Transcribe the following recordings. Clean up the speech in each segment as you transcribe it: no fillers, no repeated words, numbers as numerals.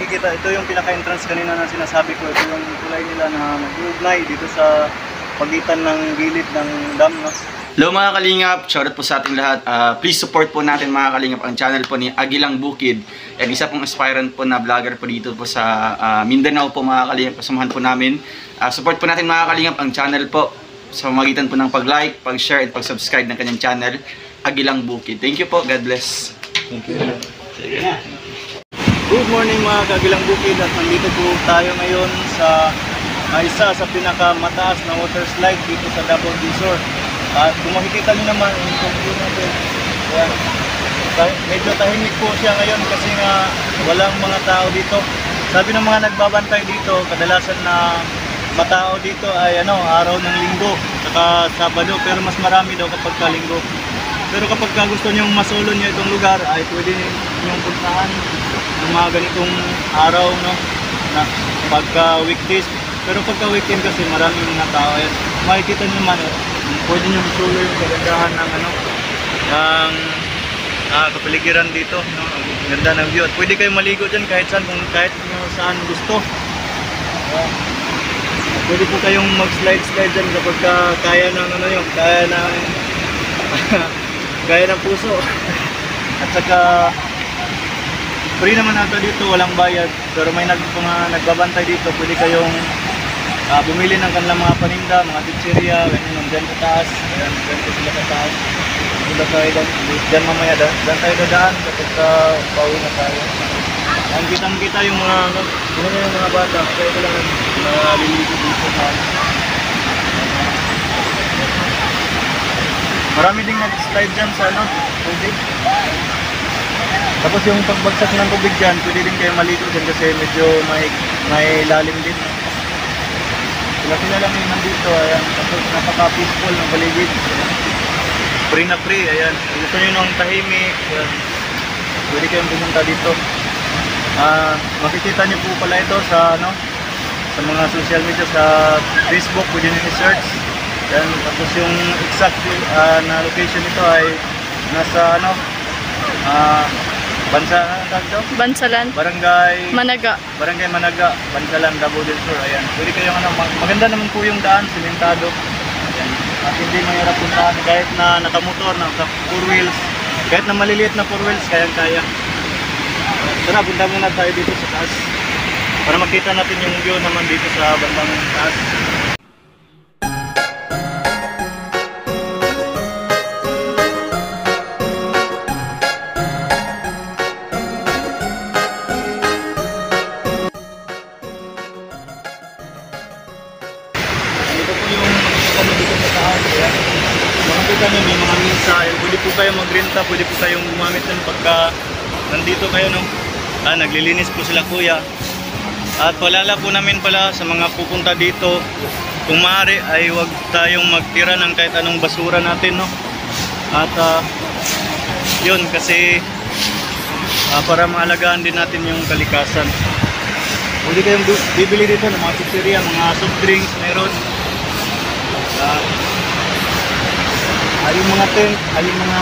makikita, ito yung pinaka-entrance kanina na sinasabi ko. Ito yung tulay nila na nag-uugnay dito sa pagitan ng gilid ng dam, no? Hello mga kalingap, shoutout po sa ating lahat. Please support po natin mga kalingap ang channel po ni Agilang Bukid. And isa pong aspirant po na vlogger po dito po sa Mindanao po mga kalingap. Kasamahan po namin. Support po natin mga kalingap ang channel po sa pamamagitan po ng pag-like, pag-share, at pag-subscribe ng kanyang channel, Agilang Bukid. Thank you po. God bless. Thank you. Sige. Good morning mga Kagilang Bukid, at nandito po tayo ngayon sa isa sa pinakamataas na water slide dito sa Davao Resort. At kung makikita nyo naman yung view natin, medyo tahimik po siya ngayon kasi nga walang mga tao dito. Sabi ng mga nagbabantay dito, kadalasan na matao dito ay araw ng linggo saka Sabado, pero mas marami daw kapag kalinggo. Pero kapag gusto nyo masolo nyo itong lugar ay pwede nyo puntahan ng mga ganitong araw, no, na pagka weekdays. Pero pagka weekend kasi maraming mga tao. Ayan, makikita nyo naman, pwede nyo masolo yung kagandahan ng ng kapaligiran dito, no? Ang ganda ng view, at pwede kayo maligo dyan kahit saan, kahit saan gusto. Pwede po kayong mag-slide dyan kapag kaya ng kaya ng puso. At saka free naman nato dito, walang bayad. Pero may nagbabantay dito, pwede kayong bumili ng kanilang mga paninda, mga pizzeria, ganyan, dyan sa taas. Ayan, dyan po sila sa taas. Sila tayo dyan mamaya, dyan tayo dadaan kapag pauwi na tayo. Ang kitang-kita yung mga bata, kaya ko lang naliligo dito. Marami ding nag-slide dyan sa tubig. Tapos yung pagbagsak ng tubig dyan, pwede din kayo maligo dyan kasi medyo may lalim din. Sila lang yung nandito, ayan. Tapos napaka-peaceful ng paligid. Free na free, ayan. Gusto nyo nung tahimik, ayan. Pwede kayong pumunta dito. Makikita nyo po pala ito sa sa mga social media, sa Facebook, pwede nyo i-search. Yan, tapos yung exact na location nito ay nasa Bansalan, Barangay Managa, Bansalan, Davao del Sur. Ayan. Pwede kayong maganda naman po yung daan, simentado. Ayan. At hindi mahirap puntahan kahit na nakamotor, naka 4 wheels, kahit na maliliit na 4 wheels, kayang-kaya. Tara, punta muna tayo dito sa taas para makita natin yung view naman dito sa bandang taas. Ito po yung makikita nyo dito sa taas. Ayan. Makikita nyo may mga misa. Pwede po kayo magrenta, pwede po kayong gumamit ng pagka nandito kayo, no? Naglilinis po sila kuya. At palala po namin pala sa mga pupunta dito, kung maaari ay huwag tayong magtira ng kahit anong basura natin, no? At yun kasi para maalagaan din natin yung kalikasan. Pwede kayong bibili dito ng mga pizzeria, mga soft drinks, meron. Yung mga tent, yung mga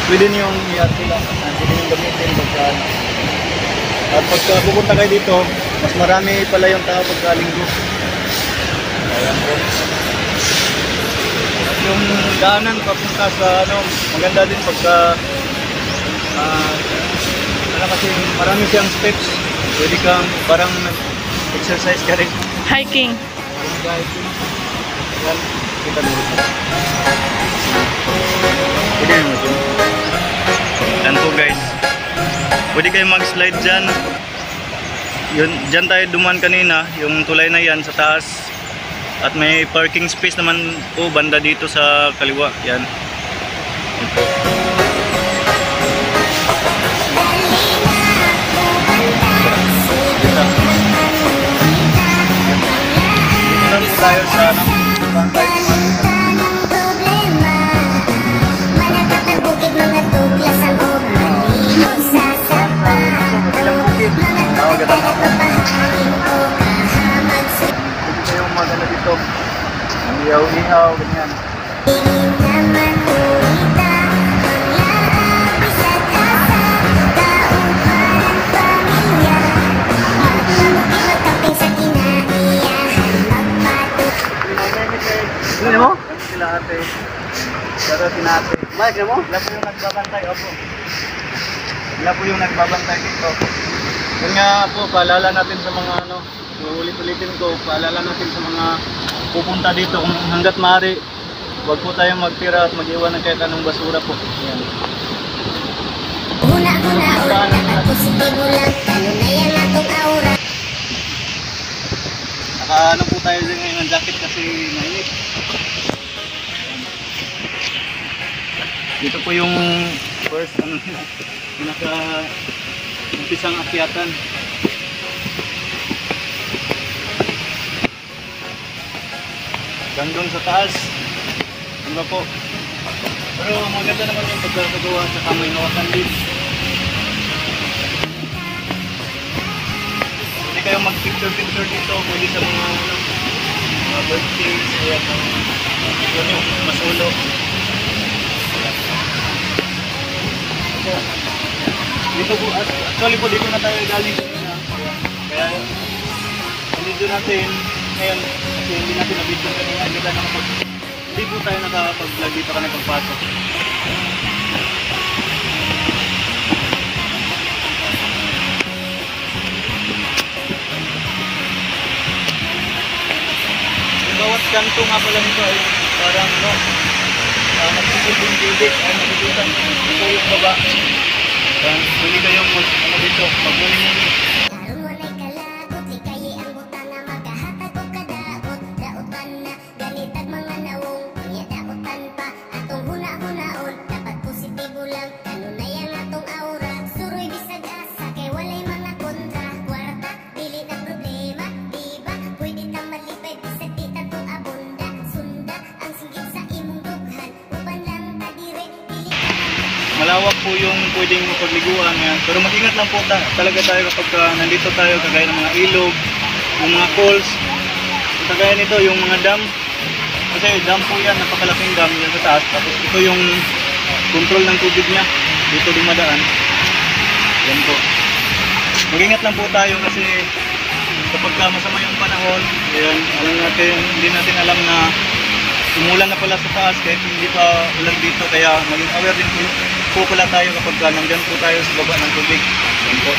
pwede niyong i-atila, pwede niyong gamitin pagkaan. At pagka pupunta kayo dito, mas marami pala yung tao pagka linggo. Ayan po. At yung daanan papunta sa maganda din pagka kasi marami siyang steps. Pwede kang parang exercise ka rin. hiking. Ayan, kita mo rin. Pwede nyo ito. Yan po guys. Pwede kayo mag-slide dyan. Yun, dyan tayo duman kanina. Yung tulay na yan sa taas. At may parking space naman po banda dito sa kaliwa. Yan. Yan po. Dito tayo sa bantay. Ito yung maganda dito. Ang ihaw-ihaw, ganyan. ate. Pero sinate. Balik na mo? Sila po yung nagbabantay, opo. Sila po yung nagbabantay dito. Yun nga po, paalala natin sa mga ano, ulit-ulitin ko, paalala natin sa mga pupunta dito kung hanggat maaari, huwag po tayong magtira at mag-iwan ng kahit anong basura po. Yan. Naka ano po tayo din ngayon ng jacket kasi mainit. Dito po yung first ano pinaka umpisang akyatan. Gandun sa taas. Ano ba po? Pero maganda naman yung pagkakagawa sa kamay hawakan din. Hindi kayo mag-picture-picture dito, pwede sa mga birthdays, kaya yun yung masulo. Dito po, actually po dito na tayo galing. Kaya dito natin ngayon, kasi hindi natin na-video kanina, hindi po tayo nakapag-vlog dito ka na pagpasok. Yung bawat kanto nga pala nito ay parang no, nagsisilbing bilik ay nakikita ito yung baba. Huli kayong ano dito, magmuli-muli. Malawak po yung pwedeng pagliguan yan. Pero mag-ingat lang po talaga tayo kapag nandito tayo, kagaya ng mga ilog, yung mga falls. Kagaya nito, yung mga dam. Kasi dam po yan, napakalaking dam yan sa taas. Tapos ito yung control ng tubig niya. Dito dumadaan. Yan po. Mag-ingat lang po tayo kasi kapag masama yung panahon, yan, alam natin, hindi natin alam na umulan na pala sa taas kahit hindi pa ulan dito, kaya maging aware din po pala tayo kapag nandyan po tayo sa baba ng tubig. Yan po.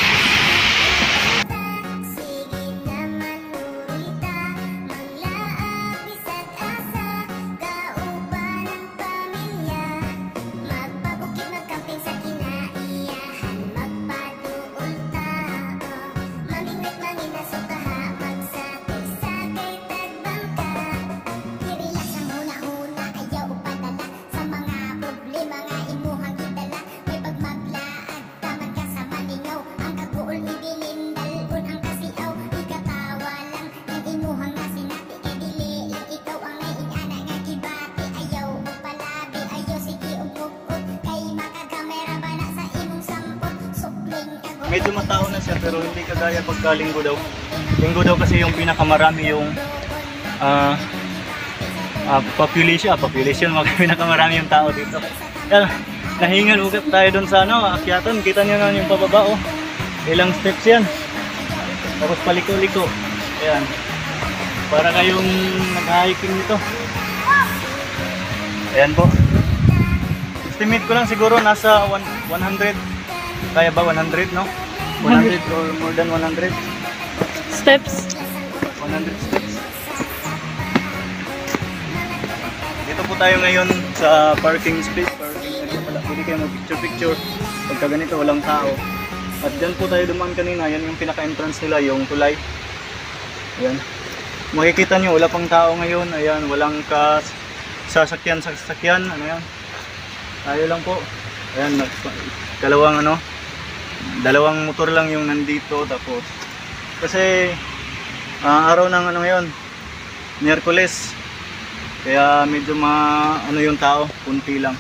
Medyo matao na siya pero hindi kagaya pagka linggo daw. Linggo daw kasi yung pinakamarami yung population pinakamarami yung tao dito. Yan, nahingal ugat tayo dun sa ano, akyatan. Kita niyo na yung pababa oh. Ilang steps yan. Tapos paliko-liko. Ayan. Para kayong nag-hiking nito. Ayan po. Estimate ko lang siguro nasa 100. Kaya ba 100 no? 100 or more than 100 Steps. 100 steps. Dito po tayo ngayon sa parking space. Parking area pala. Pwede kayo mag-picture-picture. Pagka ganito walang tao. At dyan po tayo dumaan kanina. Yan yung pinaka-entrance nila, yung tulay. Ayan. Makikita nyo, wala pang tao ngayon. Ayan, walang sasakyan. Ano yan? Tayo lang po. Ayan, dalawang motor lang yung nandito. Tapos kasi araw ng ano ngayon, Miyerkules, kaya medyo ano yung tao, kunti lang.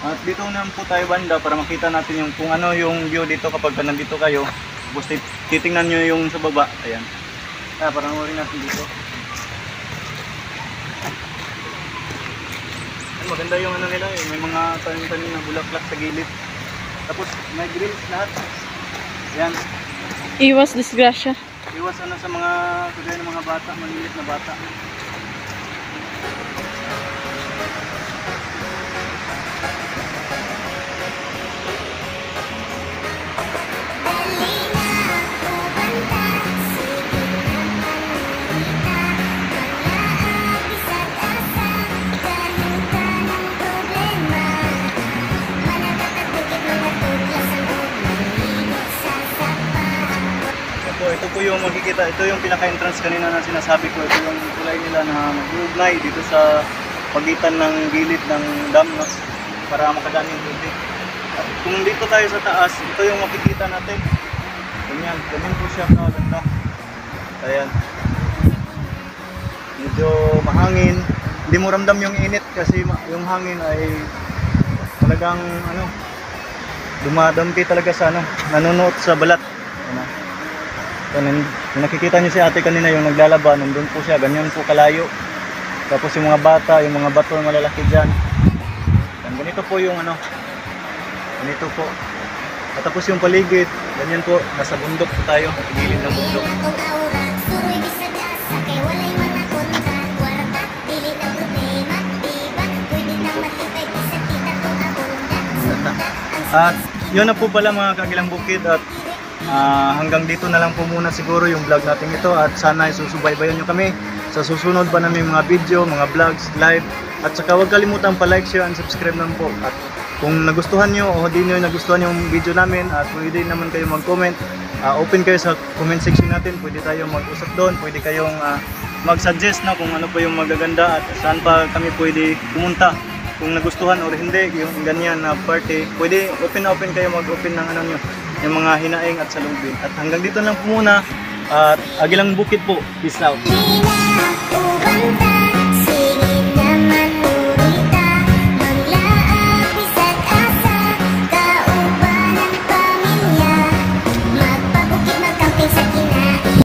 At dito naman po tayo banda para makita natin yung kung ano yung view dito kapag nandito kayo. Tapos titingnan nyo yung sa baba. Ayan, para naman natin dito. Maganda yung ano nila, may mga tanim-tanim na bulaklak sa gilid. Tapos may grills lahat. Yan. Iwas disgrasya. Iwas ano sa mga kagaya ng mga bata, maliliit na bata. po yung makikita. Ito yung pinaka-entrance kanina na sinasabi ko. Ito yung tulay nila na nag-uugnay dito sa pagitan ng gilid ng dam, no? Para makadaan yung tubig. At kung dito tayo sa taas, ito yung makikita natin. Ganyan po siya kaganda. Ayan. Medyo mahangin. Hindi mo ramdam yung init kasi yung hangin ay talagang dumadampi talaga sa nanunuot sa balat. Kung nakikita niyo si ate kanina yung naglalaba, nandun po siya, ganyan po kalayo. Tapos yung mga bata, yung mga bato malalaki dyan. Ganito po yung ganito po. At tapos yung paligid, ganyan po, nasa bundok po tayo, gilid ng bundok. At yun na po pala mga Kagilang Bukid, at hanggang dito na lang po muna siguro yung vlog natin ito, at sana susubaybayan nyo kami sa susunod pa namin mga video, mga vlogs, live, at saka huwag kalimutan pa-like, share, and subscribe naman po. At kung nagustuhan nyo o hindi nyo nagustuhan yung video namin, at pwede naman kayo mag-comment, open kayo sa comment section natin, pwede tayo mag-usap doon, pwede kayong mag-suggest na kung ano pa yung magaganda at saan pa kami pwede pumunta. Kung nagustuhan or hindi yung ganyan na party, pwede open kayo, mag-open ng nyo, yung mga hinaing at salubin. At hanggang dito lang po muna, at Agilang Bukid po, peace out.